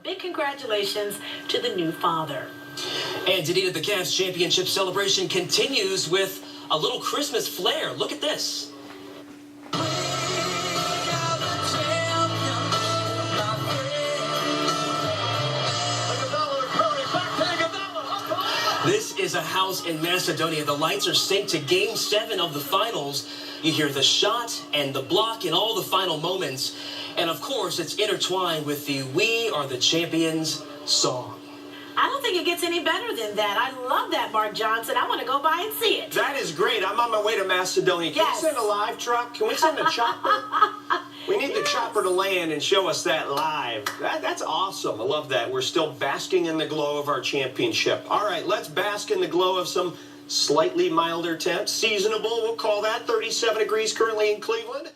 big congratulations to the new father. And Danita, the Cavs championship celebration continues with a little Christmas flair. Look at this. This is a house in Macedonia. The lights are synced to Game 7 of the finals. You hear the shot and the block and all the final moments. And of course, it's intertwined with the "We Are the Champions" song. I don't think it gets any better than that. I love that, Mark Johnson. I want to go by and see it. That is great. I'm on my way to Macedonia. Can Yes. we send a live truck? Can we send a chopper? We need the chopper to land and show us that live. That's awesome. I love that. We're still basking in the glow of our championship. All right, let's bask in the glow of some slightly milder temps. Seasonable, we'll call that. 37 degrees currently in Cleveland.